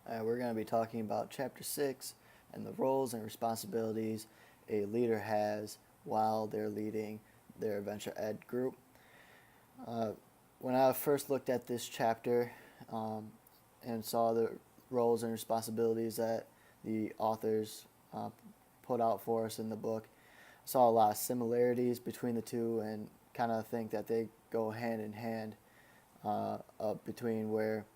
We're going to be talking about Chapter 6 and the roles and responsibilities a leader has while they're leading their adventure ed group. Uh, when I first looked at this chapter um, and saw the roles and responsibilities that the authors put out for us in the book, I saw a lot of similarities between the two and kind of think that they go hand in hand between where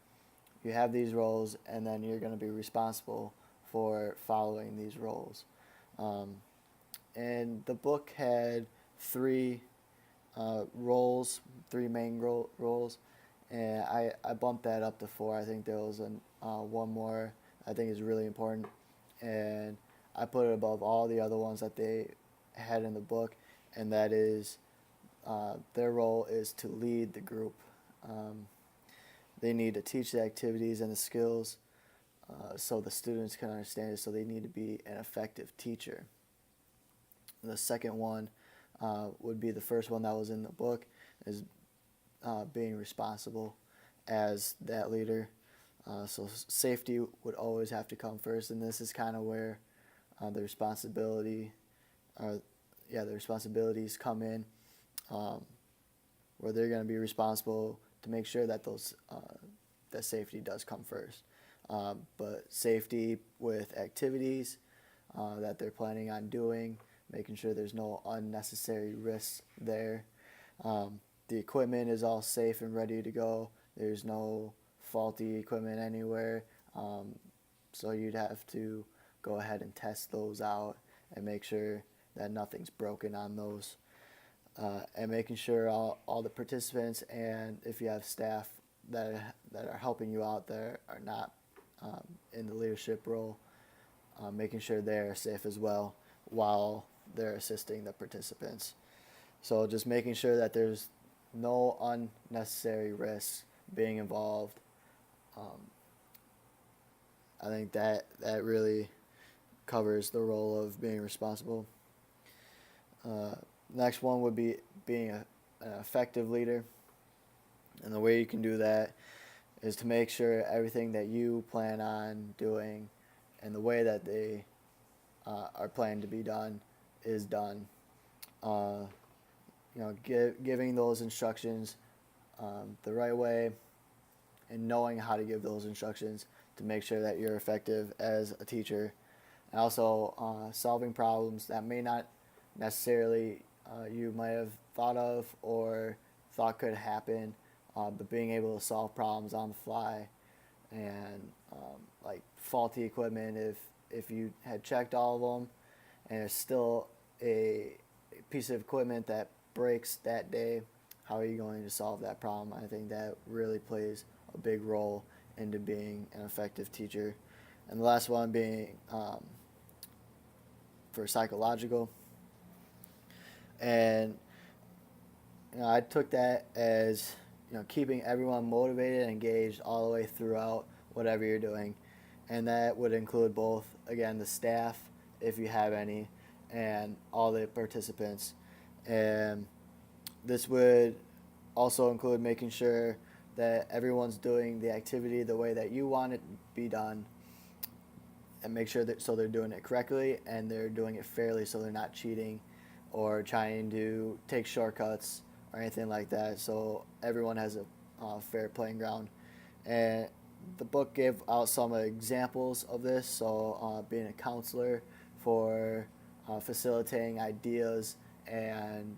you have these roles and then you're going to be responsible for following these roles. Um, and the book had three roles, three main roles, and I bumped that up to four. I think there was one more I think is really important, and I put it above all the other ones that they had in the book, and that is their role is to lead the group. Um, they need to teach the activities and the skills so the students can understand it, so they need to be an effective teacher. The second one would be the first one that was in the book, is being responsible as that leader. So safety would always have to come first, and this is kind of where the responsibility, the responsibilities come in, um, where they're going to be responsible to make sure that that safety does come first. But safety with activities that they're planning on doing, making sure there's no unnecessary risks there. The equipment is all safe and ready to go. There's no faulty equipment anywhere. So you'd have to go ahead and test those out and make sure that nothing's broken on those. And making sure all the participants, and if you have staff that are helping you out that are not in the leadership role, making sure they're safe as well while they're assisting the participants. So just making sure that there's no unnecessary risks being involved. Um, I think that really covers the role of being responsible. Uh, Next one would be being an effective leader. And the way you can do that is to make sure everything that you plan on doing and the way that they are planned to be done is done. Uh, giving those instructions the right way and knowing how to give those instructions to make sure that you're effective as a teacher. And also solving problems that may not necessarily you might have thought of or thought could happen, but being able to solve problems on the fly and like faulty equipment, if you had checked all of them and it's still a piece of equipment that breaks that day, how are you going to solve that problem? I think that really plays a big role into being an effective teacher. And the last one being for psychological. And I took that as keeping everyone motivated and engaged all the way throughout whatever you're doing, and that would include both again the staff if you have any, and all the participants. And this would also include making sure that everyone's doing the activity the way that you want it to be done, and make sure that so they're doing it correctly and they're doing it fairly, so they're not cheating or trying to take shortcuts or anything like that. So everyone has a fair playing ground. And the book gave out some examples of this. So being a counselor for facilitating ideas and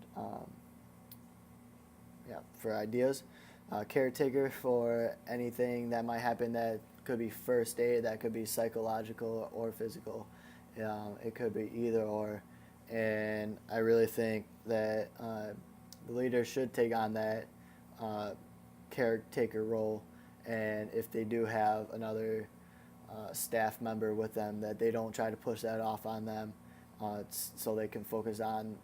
for ideas. Caretaker for anything that might happen that could be first aid, that could be psychological or physical. It could be either or. And I really think that the leader should take on that caretaker role. And if they do have another staff member with them, that they don't try to push that off on them, so they can focus on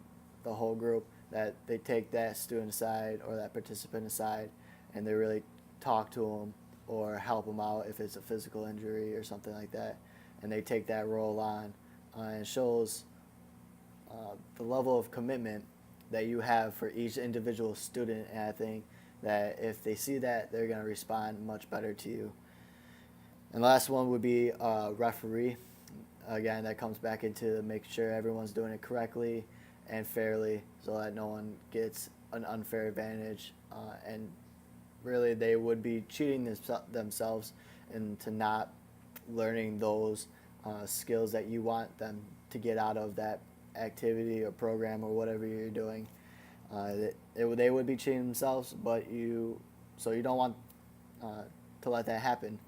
the whole group, that they take that student aside or that participant aside and they really talk to them or help them out if it's a physical injury or something like that, and they take that role on. And shows the level of commitment that you have for each individual student, and I think that if they see that, they're going to respond much better to you. And the last one would be referee. Again, that comes back into making sure everyone's doing it correctly and fairly so that no one gets an unfair advantage. And really, they would be cheating themselves into not learning those skills that you want them to get out of that activity or program or whatever you're doing. They would be cheating themselves, but you don't want to let that happen.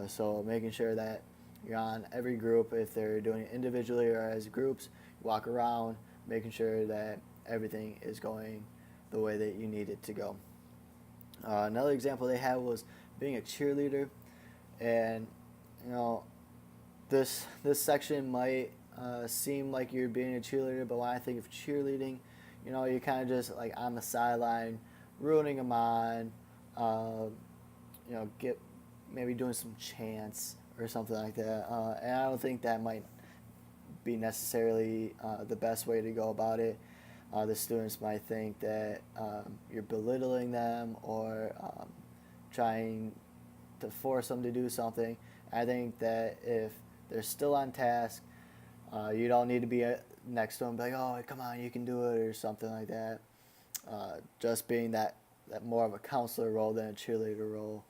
So making sure that you're on every group, if they're doing it individually or as groups, walk around, making sure that everything is going the way that you need it to go. Another example they had was being a cheerleader, and you know this section might seem like you're being a cheerleader, but when I think of cheerleading, you're kind of just like on the sideline, rooting them on, uh, get maybe doing some chants or something like that. And I don't think that might be necessarily the best way to go about it. The students might think that you're belittling them or trying to force them to do something. I think that if they're still on task, you don't need to be next to them, like, oh, come on, you can do it, or something like that. Just being that more of a counselor role than a cheerleader role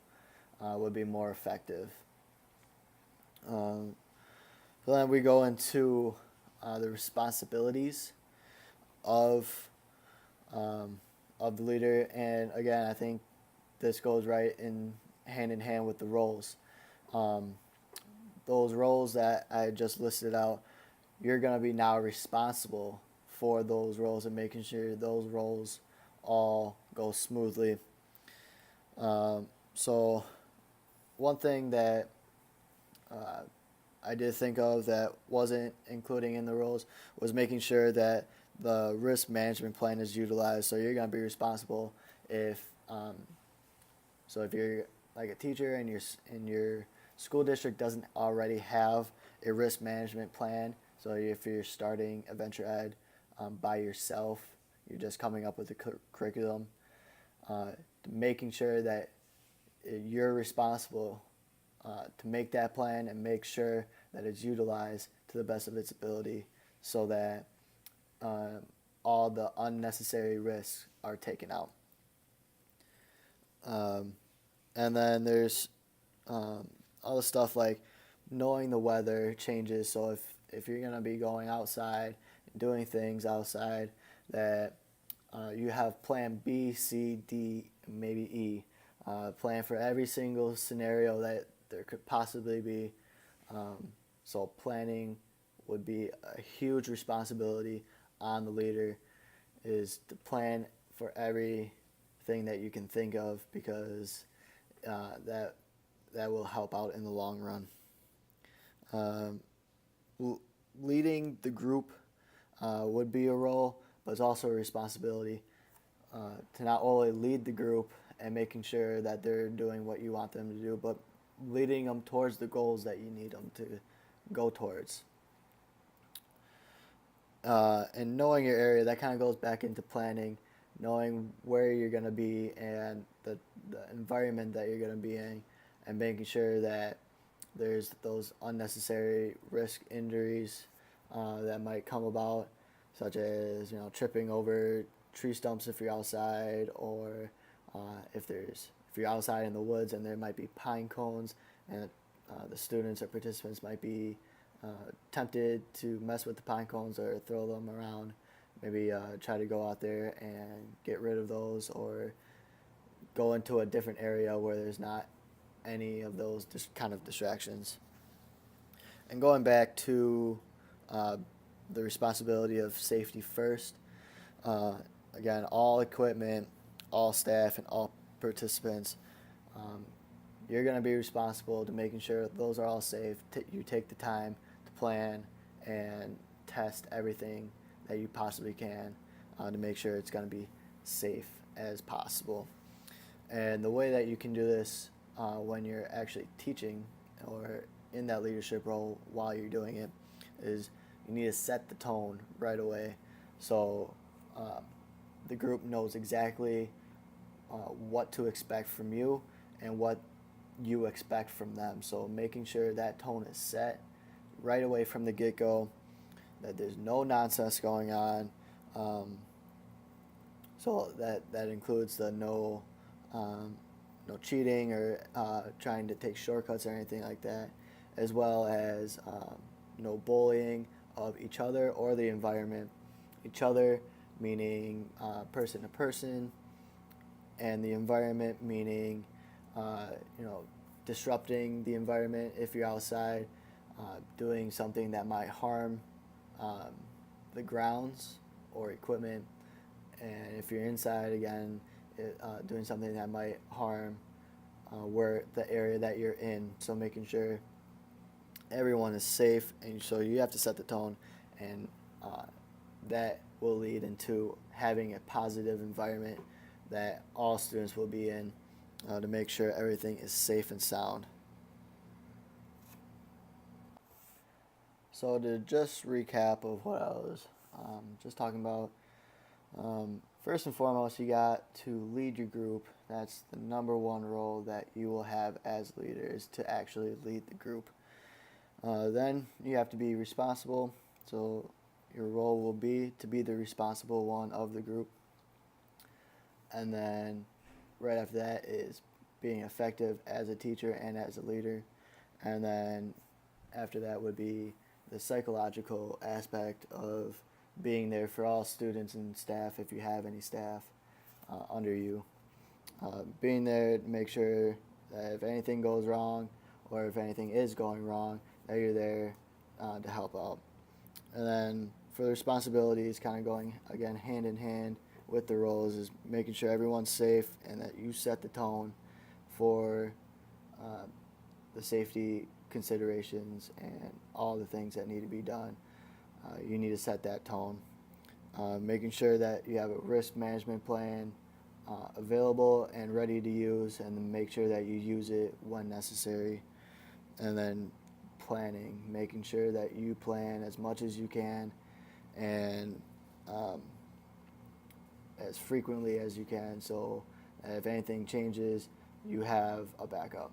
would be more effective. So then we go into the responsibilities of the leader, and again, I think this goes right in hand with the roles. Those roles that I just listed out, you're going to be now responsible for those roles and making sure those roles all go smoothly. So one thing that I did think of that wasn't including in the roles was making sure that the risk management plan is utilized. So you're going to be responsible if if you're like a teacher and your school district doesn't already have a risk management plan. So if you're starting Adventure Ed by yourself, you're just coming up with the curriculum, making sure that you're responsible to make that plan and make sure that it's utilized to the best of its ability so that all the unnecessary risks are taken out. And then there's all the stuff like knowing the weather changes. So if you're going to be going outside and doing things outside, that you have plan B, C, D, maybe E. Plan for every single scenario that there could possibly be. So planning would be a huge responsibility on the leader, is to plan for everything that you can think of, because that will help out in the long run. Leading the group would be a role, but it's also a responsibility to not only lead the group and making sure that they're doing what you want them to do, but leading them towards the goals that you need them to go towards. And knowing your area, that kind of goes back into planning, knowing where you're going to be and the environment that you're going to be in, and making sure that there's those unnecessary risk injuries that might come about, such as tripping over tree stumps if you're outside, or if you're outside in the woods and there might be pine cones, and the students or participants might be tempted to mess with the pine cones or throw them around. Maybe try to go out there and get rid of those, or go into a different area where there's not any of those kind of distractions. And going back to the responsibility of safety first, again, all equipment, all staff, and all participants, you're going to be responsible to making sure those are all safe. You take the time to plan and test everything that you possibly can to make sure it's going to be safe as possible. And the way that you can do this when you're actually teaching or in that leadership role while you're doing it is you need to set the tone right away, so the group knows exactly what to expect from you and what you expect from them. So making sure that tone is set right away from the get-go, that there's no nonsense going on. Um, so that includes the no cheating or trying to take shortcuts or anything like that, as well as no bullying of each other or the environment. Each other meaning person to person, and the environment meaning uh, you know disrupting the environment if you're outside, doing something that might harm um, the grounds or equipment, and if you're inside again, doing something that might harm where the area that you're in. So making sure everyone is safe, and so you have to set the tone, and that will lead into having a positive environment that all students will be in to make sure everything is safe and sound. So to just recap of what I was just talking about, first and foremost, you got to lead your group. That's the number one role that you will have as leaders, to actually lead the group. Then you have to be responsible. So your role will be to be the responsible one of the group. And then right after that is being effective as a teacher and as a leader. And then after that would be the psychological aspect of being there for all students and staff, if you have any staff under you. Being there to make sure that if anything goes wrong or if anything is going wrong, that you're there to help out. And then for the responsibilities, kind of going again hand in hand with the roles, is making sure everyone's safe and that you set the tone for the safety considerations and all the things that need to be done. You need to set that tone. Making sure that you have a risk management plan available and ready to use, and then make sure that you use it when necessary. And then planning, making sure that you plan as much as you can and as frequently as you can, so if anything changes, you have a backup.